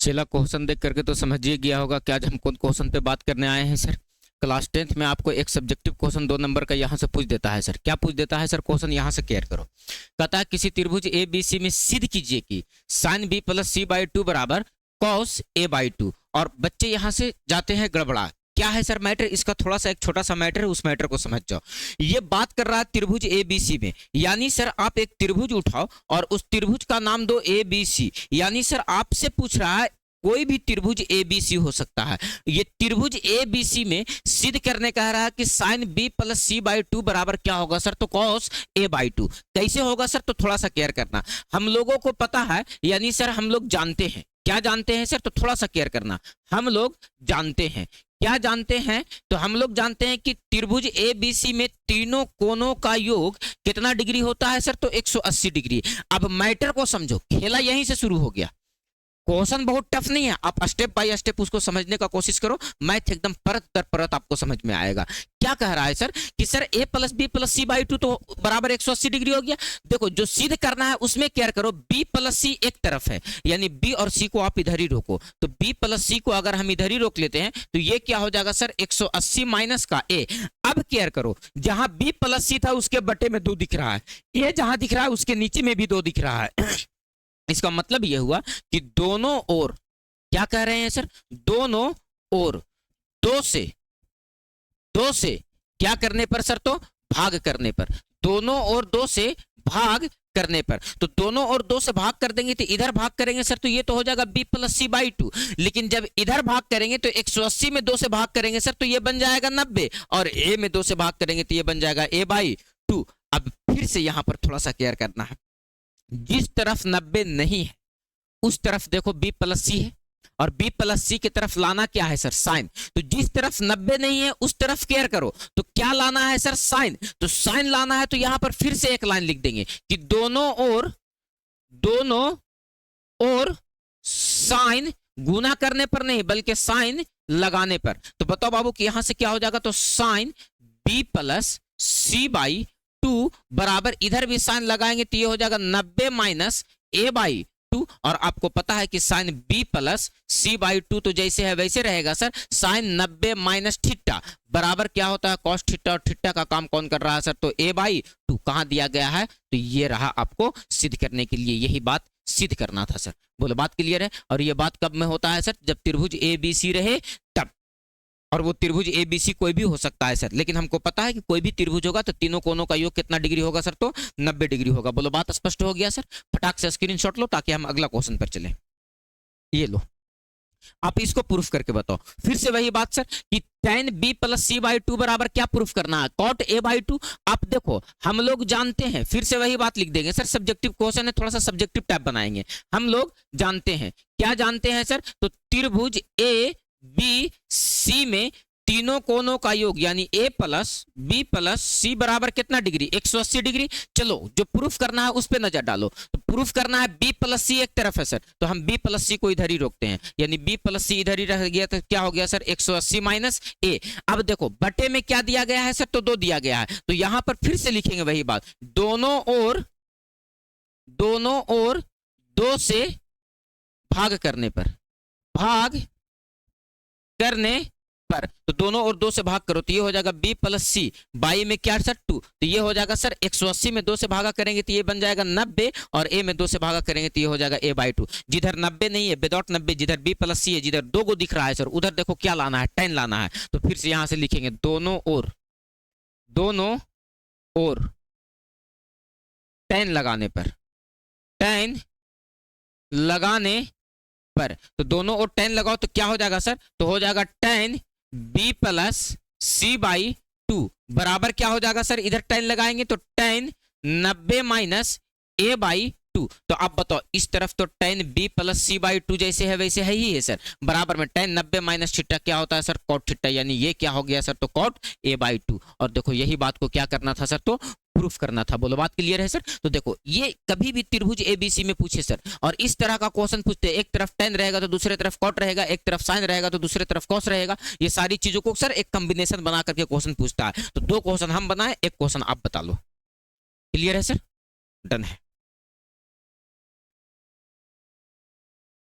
चला क्वेश्चन देख करके तो समझिए गया होगा कि आज हम कौन क्वेश्चन पे बात करने आए हैं सर। क्लास 10th में आपको एक सब्जेक्टिव क्वेश्चन 2 नंबर का यहाँ से पूछ देता है सर। क्या पूछ देता है सर? क्वेश्चन यहाँ से केयर करो। कहता है किसी त्रिभुज ए बी सी में सिद्ध कीजिए कि sine B plus C by 2 बराबर कॉस ए बाई 2। और बच्चे यहाँ से जाते हैं गड़बड़ा। क्या है सर मैटर? इसका थोड़ा सा एक छोटा सा मैटर है, उस मैटर को समझ जाओ। ये बात कर रहा है त्रिभुज ए बी सी में, यानी सर आप एक त्रिभुज उठाओ और उस त्रिभुज का नाम दो ए बी सी। यानी सर आपसे पूछ रहा है कोई भी त्रिभुज ए बी सी हो सकता है। ये त्रिभुज ए बी सी में सिद्ध करने कह रहा है कि sine B plus C by 2 बराबर क्या होगा सर? तो कॉस ए बाई 2। कैसे होगा सर? तो थोड़ा सा केयर करना। हम लोगों को पता है, यानी सर हम लोग जानते हैं। क्या जानते हैं सर? तो थोड़ा सा केयर करना। हम लोग जानते हैं। क्या जानते हैं? तो हम लोग जानते हैं कि त्रिभुज ए बी सी में तीनों कोनों का योग कितना डिग्री होता है सर? तो 180 डिग्री। अब मैटर को समझो, खेला यहीं से शुरू हो गया। क्वेश्चन बहुत टफ नहीं है, आप स्टेप बाय स्टेप उसको समझने का कोशिश करो। मैथ एकदम परत दर परत आपको समझ में आएगा। क्या कह रहा है सर कि sir a plus B plus C by 2 तो बराबर 180 डिग्री हो गया। देखो जो सिद्ध करना है उसमें केयर करो। b प्लस सी एक तरफ है, यानी b और c को आप इधर ही रोको। तो b प्लस सी को अगर हम इधर ही रोक लेते हैं तो ये क्या हो जाएगा सर? 180 माइनस का a। अब केयर करो, जहां b प्लस सी था उसके बटे में 2 दिख रहा है, a जहां दिख रहा है उसके नीचे में भी 2 दिख रहा है। इसका मतलब यह हुआ कि दोनों ओर, क्या कह रहे हैं सर? दोनों ओर 2 से क्या करने पर सर? तो भाग करने पर। दोनों ओर 2 से भाग करने पर। तो दोनों ओर 2 से भाग कर देंगे तो इधर भाग करेंगे सर, तो ये तो हो जाएगा b प्लस सी बाई 2। लेकिन जब इधर भाग करेंगे तो 180 में 2 से भाग करेंगे सर, तो ये बन जाएगा 90। और a में 2 से भाग करेंगे तो ये बन जाएगा a बाई 2। अब फिर से यहां पर थोड़ा सा केयर करना है। जिस तरफ 90 नहीं है उस तरफ देखो b प्लस सी है, और b प्लस सी की तरफ लाना क्या है सर? साइन। तो जिस तरफ 90 नहीं है उस तरफ केयर करो। तो क्या लाना है सर? साइन। तो साइन लाना है तो यहां पर फिर से एक लाइन लिख देंगे कि दोनों ओर साइन गुना करने पर नहीं बल्कि साइन लगाने पर। तो बताओ बाबू कि यहां से क्या हो जाएगा? तो sine b plus C by 2 बराबर, इधर भी साइन लगाएंगे तो ये हो जाएगा 90 माइनस a बाई 2। और आपको पता है कि sine b plus C by 2 तो जैसे है वैसे रहेगा सर। साइन 90 माइनस थीटा बराबर क्या होता है? Cos theta. और थीटा का काम कौन कर रहा है सर? तो a बाई 2 कहां दिया गया है? तो ये रहा, आपको सिद्ध करने के लिए यही बात सिद्ध करना था सर। बोलो बात क्लियर है? और ये बात कब में होता है सर? जब त्रिभुज ए बी सी रहे तब। और वो त्रिभुज ए बी सी कोई भी हो सकता है सर, लेकिन हमको पता है कि कोई भी त्रिभुज होगा तो तीनों कोनों का योग कितना डिग्री होगा सर? तो 90 डिग्री होगा। बोलो बात स्पष्ट हो गया सर? फटाक से स्क्रीनशॉट लो ताकि हम अगला क्वेश्चन पर चलें। ये लो, आप इसको प्रूफ करके बताओ। फिर से वही बात सर कि tan b plus C by 2 बराबर क्या प्रूफ करना है? cot a by 2। आप देखो हम लोग जानते हैं, फिर से वही बात लिख देंगे सर। सब्जेक्टिव क्वेश्चन है, थोड़ा सा सब्जेक्टिव टाइप बनाएंगे। हम लोग जानते हैं। क्या जानते हैं सर? तो त्रिभुज ए बी सी में तीनों कोनों का योग यानी a प्लस बी प्लस सी बराबर कितना डिग्री? 180 डिग्री। चलो जो प्रूफ करना है उस पर नजर डालो। तो प्रूफ करना है b प्लस सी एक तरफ है सर, तो हम b प्लस सी को इधर ही रोकते हैं, यानी b प्लस सी इधर ही रह गया। तो क्या हो गया सर? 180 minus a। अब देखो बटे में क्या दिया गया है सर? तो 2 दिया गया है। तो यहां पर फिर से लिखेंगे वही बात। दोनों ओर 2 से भाग करने पर तो दोनों ओर 2 से भाग करो तो ये हो जाएगा b प्लस सी बाई में क्या सर? 2। तो ये हो जाएगा सर 180 में 2 से भागा करेंगे तो ये बन जाएगा 90, और a में 2 से भागा करेंगे तो ये हो जाएगा a बाई 2। जिधर 90 नहीं है, विदाउट 90, जिधर b प्लस सी है, जिधर 2 को दिख रहा है सर, उधर देखो क्या लाना है? 10 लाना है। तो फिर से यहां से लिखेंगे दोनों ओर 10 लगाने पर तो दोनों ओर 10 लगाओ तो क्या हो जाएगा सर? तो हो जाएगा 10 b प्लस सी बाई 2 बराबर क्या हो जाएगा सर? इधर 10 लगाएंगे तो 10 90 माइनस a बाई 2। तो आप बताओ इस तरफ तो 10 b प्लस सी बाई 2 जैसे है वैसे है ही है सर, बराबर में 10 90 माइनस थीटा क्या होता है सर? Cot theta. यानी ये क्या हो गया सर? तो कॉट a बाई 2। और देखो यही बात को क्या करना था सर? तो प्रूफ करना था। बोलो बात क्लियर है सर? तो देखो ये कभी भी त्रिभुज एबीसी में पूछे सर और इस तरह का क्वेश्चन पूछते, एक तरफ tan रहेगा तो दूसरे तरफ cot रहेगा, एक तरफ sin रहेगा तो दूसरे तरफ cos रहेगा, ये सारी चीजों को सर एक कॉम्बिनेशन बना करके क्वेश्चन पूछता है। तो 2 क्वेश्चन हम बनाए, 1 क्वेश्चन आप बता लो। क्लियर है सर? डन है।